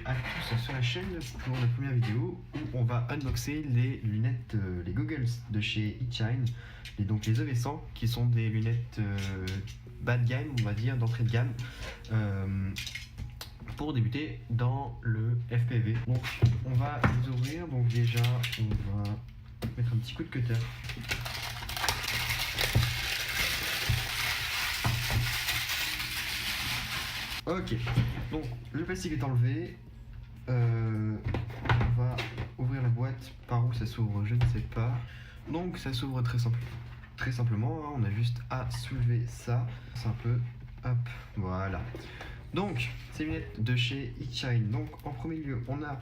à tous sur la chaîne pour la première vidéo où on va unboxer les lunettes, les goggles de chez Itshine, et donc les EV100 qui sont des lunettes bas de gamme, on va dire, d'entrée de gamme, pour débuter dans le FPV. Donc on va les ouvrir, donc déjà on va mettre un petit coup de cutter. Ok, donc le plastique est enlevé, on va ouvrir la boîte. Par où ça s'ouvre, je ne sais pas. Donc ça s'ouvre très simplement, hein. On a juste à soulever ça, c'est un peu, hop, voilà. Donc ces lunettes de chez Itshine. Donc en premier lieu on a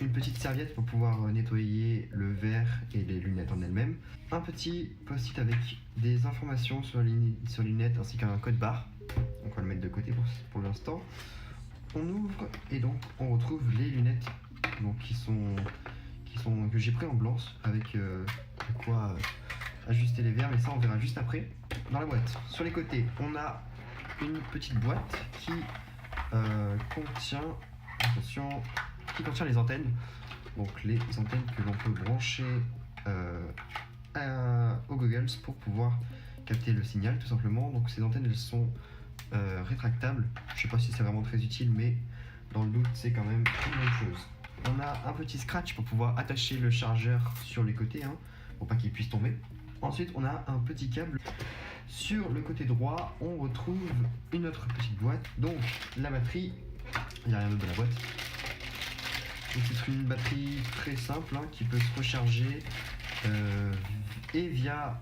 une petite serviette pour pouvoir nettoyer le verre et les lunettes en elles-mêmes, un petit post-it avec des informations sur les lunettes ainsi qu'un code barre. Donc on va le mettre de côté pour l'instant. On ouvre et donc on retrouve les lunettes donc que j'ai pris en blanc avec de quoi ajuster les verres, mais ça on verra juste après dans la boîte. Sur les côtés on a une petite boîte qui contient, attention, les antennes, donc les antennes que l'on peut brancher aux goggles pour pouvoir capter le signal tout simplement. Donc ces antennes elles sont rétractables, je sais pas si c'est vraiment très utile, mais dans le doute c'est quand même une bonne chose. On a un petit scratch pour pouvoir attacher le chargeur sur les côtés, hein, pour pas qu'il puisse tomber. Ensuite on a un petit câble. Sur le côté droit on retrouve une autre petite boîte, donc la batterie, il n'y a rien d'autre dans la boîte. C'est une batterie très simple, hein, qui peut se recharger et via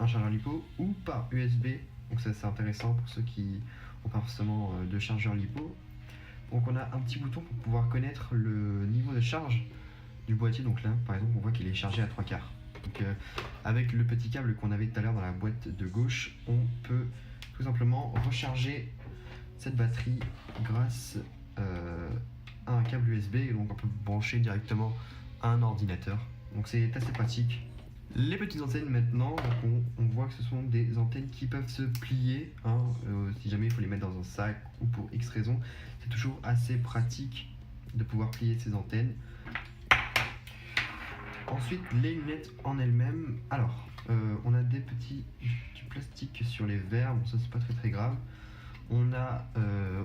un chargeur LiPo ou par USB. Donc ça c'est intéressant pour ceux qui n'ont pas forcément de chargeur LiPo. Donc on a un petit bouton pour pouvoir connaître le niveau de charge du boîtier. Donc là par exemple on voit qu'il est chargé à 3/4. Donc avec le petit câble qu'on avait tout à l'heure dans la boîte de gauche, on peut tout simplement recharger cette batterie grâce à un câble USB, et donc on peut brancher directement à un ordinateur. Donc c'est assez pratique. Les petites antennes maintenant, donc on voit que ce sont des antennes qui peuvent se plier, hein, si jamais il faut les mettre dans un sac ou pour X raison, c'est toujours assez pratique de pouvoir plier ces antennes. Ensuite les lunettes en elles-mêmes, alors on a du plastique sur les verres, bon ça c'est pas très grave. On a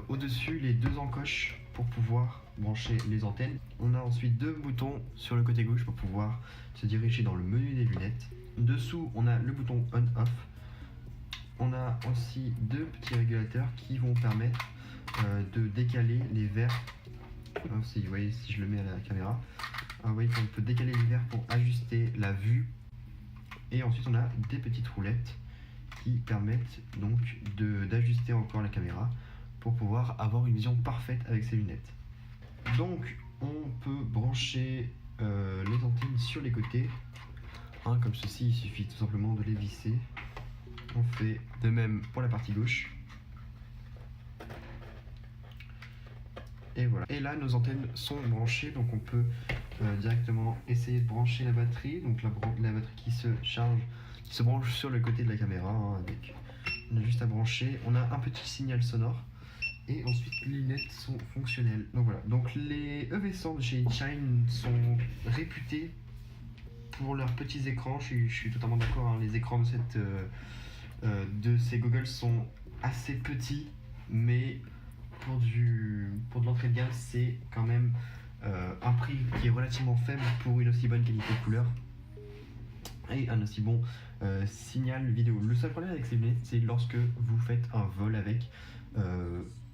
au-dessus les deux encoches pour pouvoir brancher les antennes. On a ensuite deux boutons sur le côté gauche pour pouvoir se diriger dans le menu des lunettes. Dessous on a le bouton on-off. On a aussi deux petits régulateurs qui vont permettre de décaler les verres. Si vous voyez, si je le mets à la caméra, vous voyez qu'on peut décaler les verres pour ajuster la vue. Et ensuite on a des petites roulettes qui permettent donc d'ajuster encore la caméra pour pouvoir avoir une vision parfaite avec ces lunettes. Donc on peut brancher les antennes sur les côtés, hein, comme ceci. Il suffit tout simplement de les visser. On fait de même pour la partie gauche. Et voilà. Et là nos antennes sont branchées, donc on peut directement essayer de brancher la batterie. Donc la batterie qui se charge, qui se branche sur le côté de la caméra, hein, on a juste à brancher. On a un petit signal sonore et ensuite les lunettes sont fonctionnelles. Donc voilà, donc les EV100 de chez Itshine sont réputés pour leurs petits écrans. Je suis totalement d'accord, hein. Les écrans de ces goggles sont assez petits, mais pour de l'entrée de gamme c'est quand même un prix qui est relativement faible pour une aussi bonne qualité de couleur et un aussi bon signal vidéo. Le seul problème avec ces lunettes, c'est lorsque vous faites un vol avec.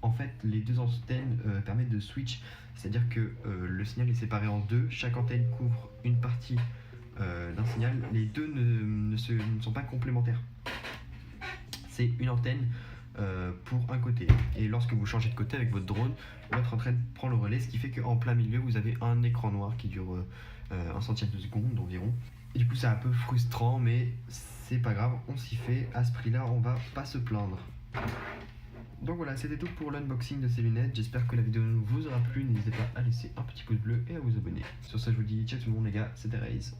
En fait, les deux antennes permettent de switch, c'est-à-dire que le signal est séparé en deux. Chaque antenne couvre une partie d'un signal. Les deux ne sont pas complémentaires. C'est une antenne pour un côté. Et lorsque vous changez de côté avec votre drone, votre antenne prend le relais, ce qui fait qu'en plein milieu, vous avez un écran noir qui dure un centième de seconde environ. Et du coup c'est un peu frustrant, mais c'est pas grave, on s'y fait. À ce prix là on va pas se plaindre. Donc voilà, c'était tout pour l'unboxing de ces lunettes. J'espère que la vidéo vous aura plu. N'hésitez pas à laisser un petit pouce bleu et à vous abonner. Sur ça je vous dis ciao tout le monde les gars, c'était Raze.